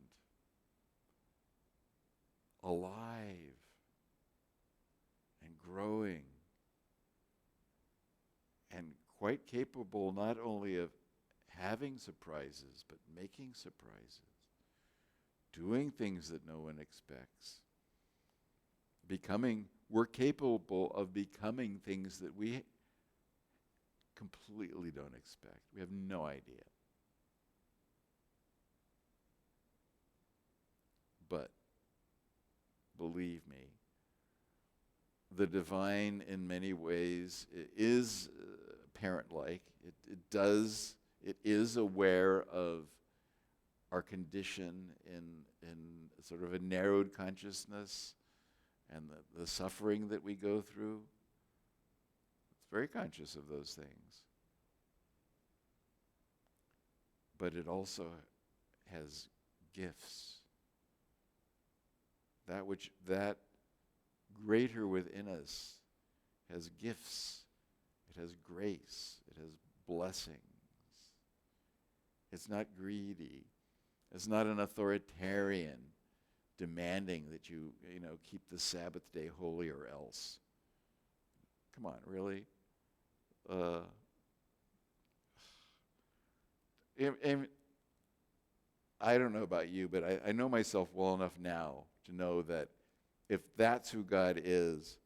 alive and growing and quite capable not only of having surprises, but making surprises, doing things that no one expects, we're capable of becoming things that we completely don't expect. We have no idea. But believe me, the divine in many ways is parent-like. It is aware of our condition in sort of a narrowed consciousness and the suffering that we go through. It's very conscious of those things. But it also has gifts. That greater within us has gifts. It has grace. It has blessings. It's not greedy. It's not an authoritarian demanding that you keep the Sabbath day holy or else. Come on, really? I don't know about you, but I know myself well enough now to know that if that's who God is,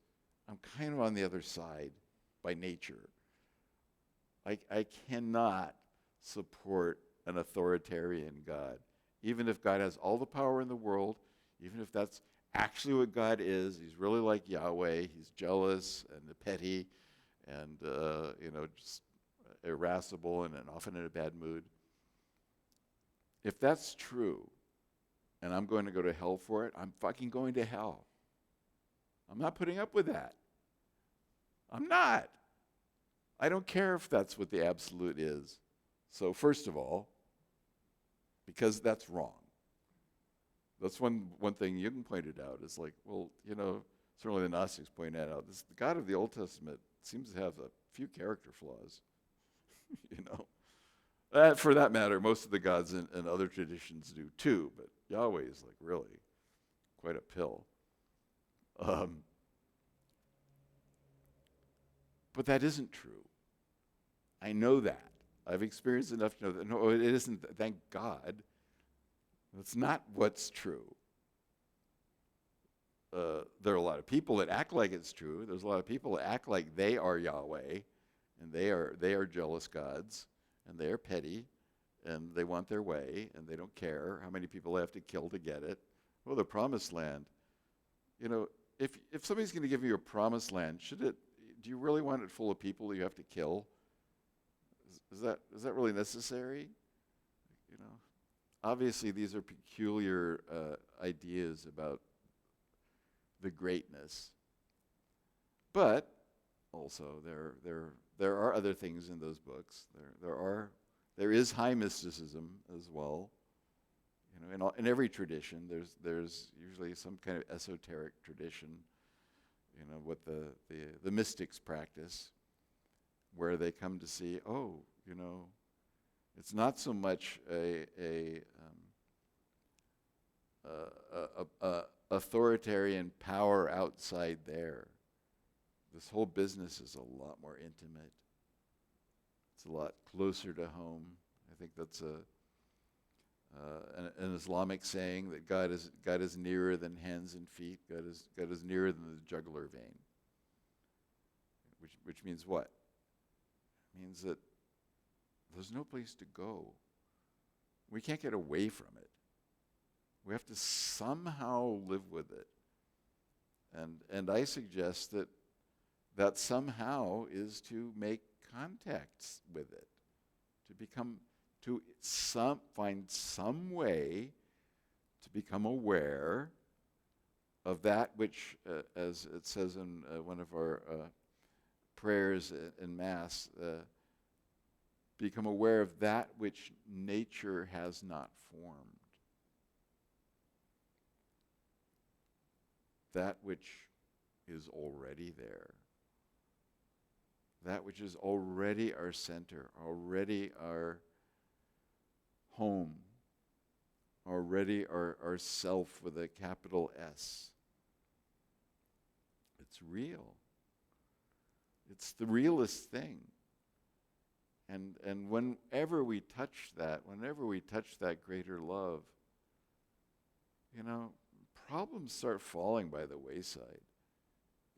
I'm kind of on the other side by nature. I cannot support an authoritarian God. Even if God has all the power in the world, even if that's actually what God is, he's really like Yahweh, he's jealous and petty and just irascible and often in a bad mood. If that's true, and I'm going to go to hell for it, I'm fucking going to hell. I'm not putting up with that. I'm not. I don't care if that's what the absolute is. So first of all, because that's wrong. That's one thing you can point it out. Is like, well, certainly the Gnostics point that out. The God of the Old Testament seems to have a few character flaws. For that matter, most of the gods in other traditions do too, but Yahweh is like really quite a pill. But that isn't true. I know that. I've experienced enough to know that, no, it isn't, thank God. That's not what's true. There are a lot of people that act like it's true. There's a lot of people that act like they are Yahweh, and they are jealous gods, and they are petty, and they want their way, and they don't care how many people they have to kill to get it. Oh, the promised land. If somebody's going to give you a promised land, do you really want it full of people you have to kill? Is that really necessary? Obviously these are peculiar ideas about the greatness. But also there are other things in those books. There is high mysticism as well. In every tradition, there's usually some kind of esoteric tradition. What the mystics practice, where they come to see, it's not so much a authoritarian power outside there. This whole business is a lot more intimate. It's a lot closer to home. I think that's an Islamic saying that God is nearer than hands and feet. God is nearer than the jugular vein. Which means what? It means that there's no place to go. We can't get away from it. We have to somehow live with it. And I suggest that somehow is to make contacts with it, find some way to become aware of that which, as it says in one of our prayers in Mass, become aware of that which nature has not formed. That which is already there. That which is already our center, already our home, already our self with a capital S. It's real. It's the realest thing. And whenever we touch that greater love, problems start falling by the wayside.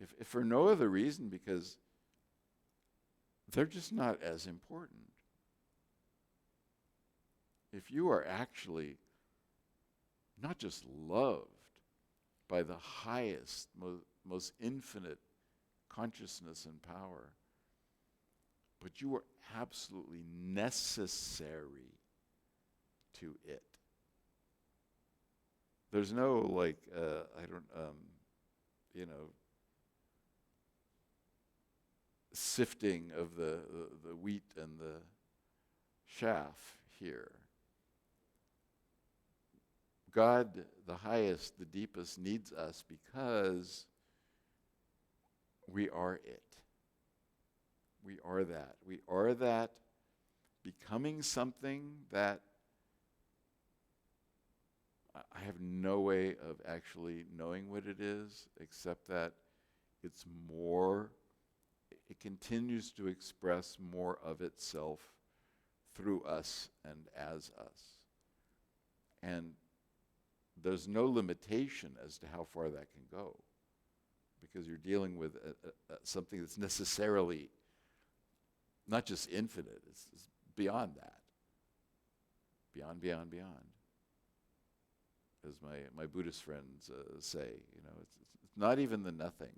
If for no other reason, because they're just not as important. If you are actually not just loved by the highest, most infinite consciousness and power. But you are absolutely necessary to it. There's no sifting of the wheat and the chaff here. God, the highest, the deepest, needs us because we are it. We are that. We are that becoming something that I have no way of actually knowing what it is, except that it's more, it continues to express more of itself through us and as us. And there's no limitation as to how far that can go, because you're dealing with something that's necessarily not just infinite, it's beyond that. Beyond, beyond, beyond. As my Buddhist friends say, it's not even the nothing.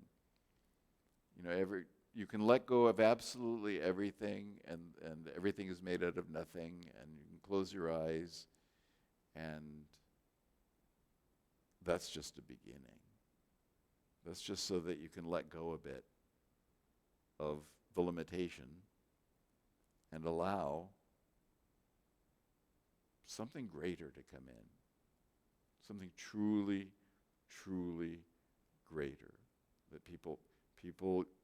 You can let go of absolutely everything, and everything is made out of nothing, and you can close your eyes, and that's just a beginning. That's just so that you can let go a bit of the limitation and allow something greater to come in. Something truly, truly greater. That people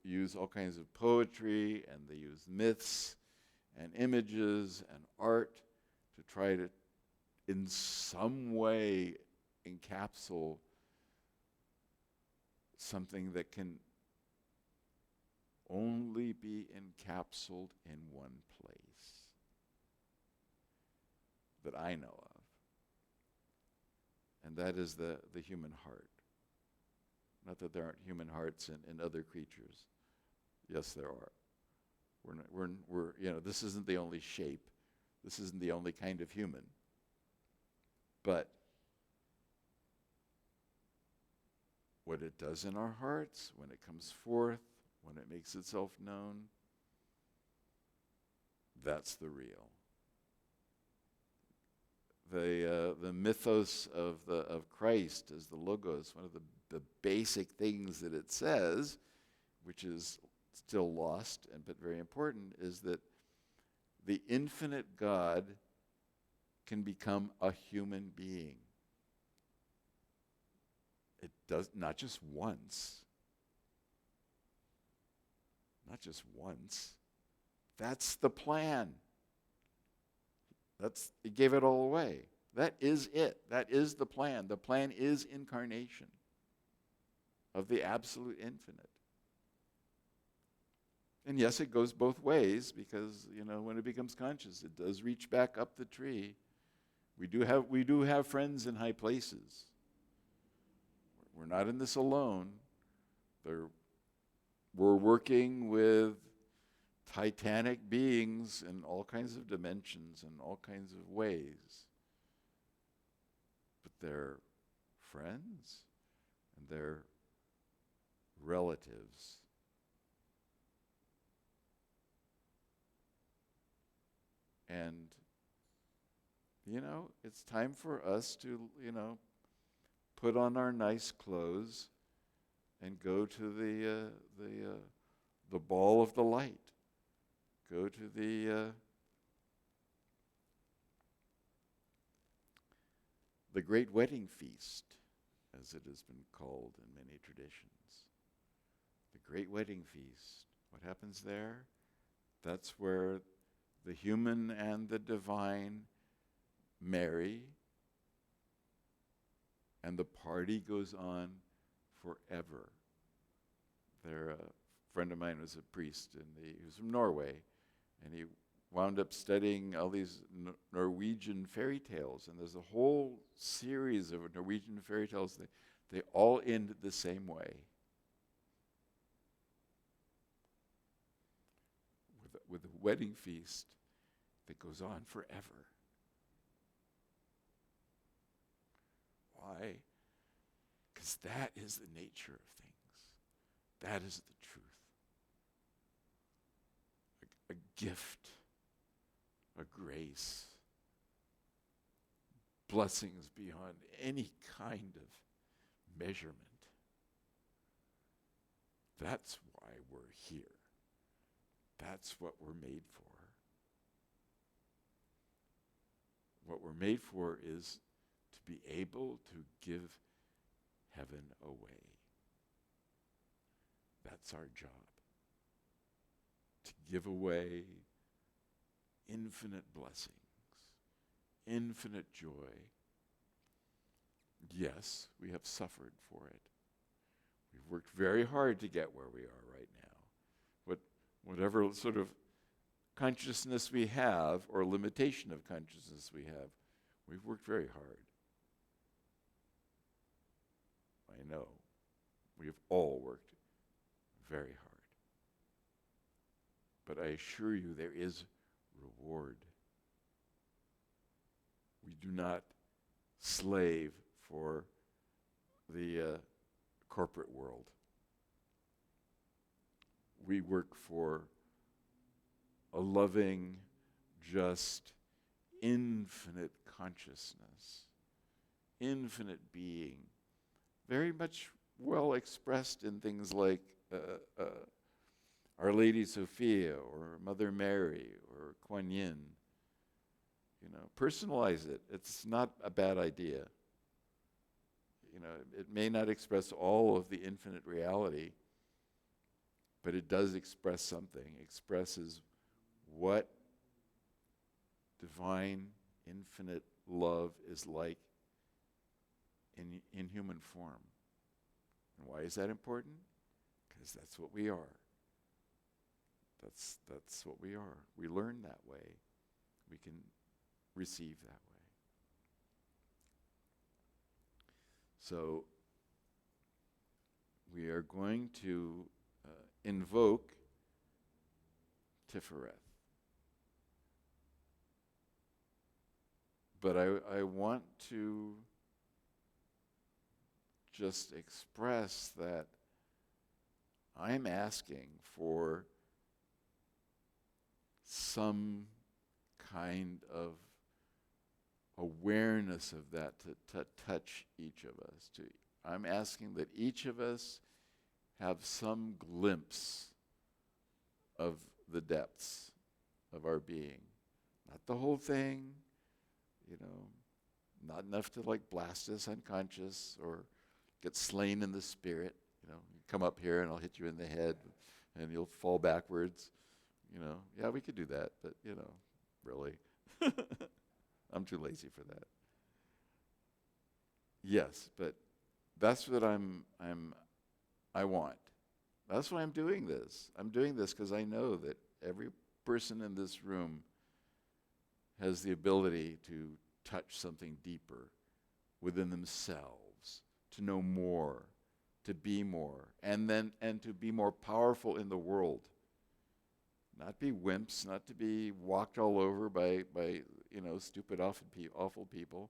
use all kinds of poetry, and they use myths and images and art to try to, in some way, encapsulate something that can only be encapsulated in one place that I know of. And that is the human heart. Not that there aren't human hearts in other creatures. Yes, there are. We're this isn't the only shape. This isn't the only kind of human. But what it does in our hearts, when it comes forth, when it makes itself known, that's the real. The mythos of Christ as the Logos, one of the basic things that it says, which is still lost but very important, is that the infinite God can become a human being. It does not just once. Not just once. That's the plan. It gave it all away. That is it. That is the plan. The plan is incarnation of the absolute infinite. And yes, it goes both ways, because when it becomes conscious, it does reach back up the tree. We do have friends in high places. We're not in this alone. We're working with titanic beings in all kinds of dimensions and all kinds of ways. But they're friends and they're relatives. And, it's time for us to, put on our nice clothes and go to the ball of the light. Go to the great wedding feast, as it has been called in many traditions. The great wedding feast. What happens there? That's where the human and the divine marry, and the party goes on forever. A friend of mine was a priest, and he was from Norway, and he wound up studying all these Norwegian fairy tales, and there's a whole series of Norwegian fairy tales. They all end the same way, with a wedding feast that goes on forever. Why? Because that is the nature of things. That is the truth. gift, a grace, blessings beyond any kind of measurement. That's why we're here. That's what we're made for. What we're made for is to be able to give heaven away. That's our job. To give away infinite blessings, infinite joy. Yes, we have suffered for it. We've worked very hard to get where we are right now. Whatever sort of consciousness we have, or limitation of consciousness we have, we've worked very hard. I know. We have all worked very hard. But I assure you there is reward. We do not slave for the corporate world. We work for a loving, just, infinite consciousness, infinite being, very much well expressed in things like Our Lady Sophia or Mother Mary or Kuan Yin. You know, personalize it. It's not a bad idea. You know, it may not express all of the infinite reality, but it does express something. It expresses what divine, infinite love is like in human form. And why is that important? Because that's what we are. That's what we are. We learn that way. We can receive that way. So we are going to invoke Tiphareth. But I want to just express that I'm asking for some kind of awareness of that to touch each of us. I'm asking that each of us have some glimpse of the depths of our being. Not the whole thing, you know, not enough to like blast us unconscious or get slain in the spirit. You know, you come up here and I'll hit you in the head and you'll fall backwards. You know, yeah, we could do that, but you know, really, I'm too lazy for that. Yes, but that's what I want. That's why I'm doing this. I'm doing this because I know that every person in this room has the ability to touch something deeper within themselves, to know more, to be more, and to be more powerful in the world. Not be wimps, not to be walked all over by you know, stupid, awful people,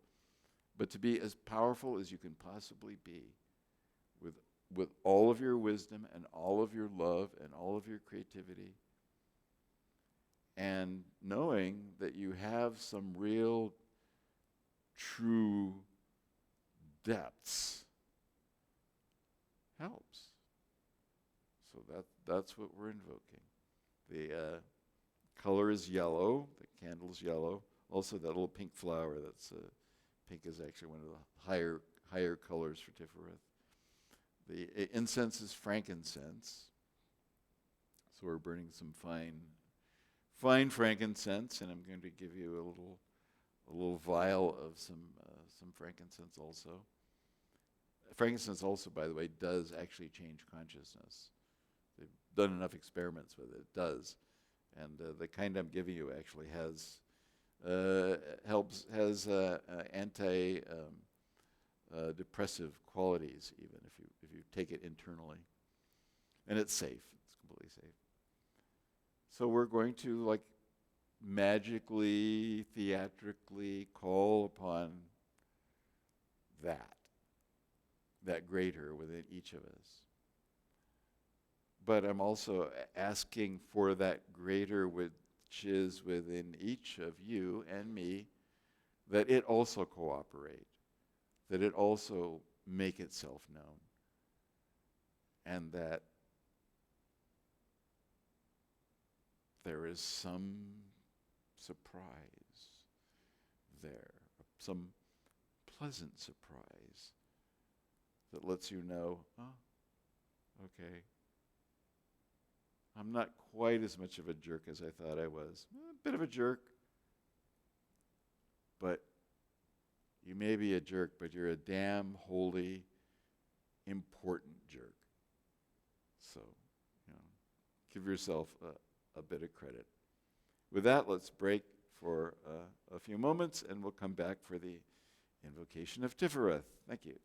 but to be as powerful as you can possibly be with all of your wisdom and all of your love and all of your creativity, and knowing that you have some real, true depths helps. So that's what we're invoking. The color is yellow. The candle is yellow. Also, that little pink flower. That's pink is actually one of the higher colors for Tiphareth. The incense is frankincense. So we're burning some fine frankincense, and I'm going to give you a little vial of some frankincense also. Frankincense also, by the way, does actually change consciousness. They've done enough experiments with it. It does. And the kind I'm giving you actually has anti depressive qualities, even if you take it internally. And it's safe. It's completely safe. So we're going to like magically, theatrically call upon that greater within each of us. But I'm also asking for that greater with is within each of you and me, that it also cooperate, that it also make itself known, and that there is some surprise there, some pleasant surprise that lets you know, oh, okay, I'm not quite as much of a jerk as I thought I was. A bit of a jerk, but you may be a jerk, but you're a damn holy, important jerk. So, give yourself a bit of credit. With that, let's break for a few moments, and we'll come back for the invocation of Tiphareth. Thank you.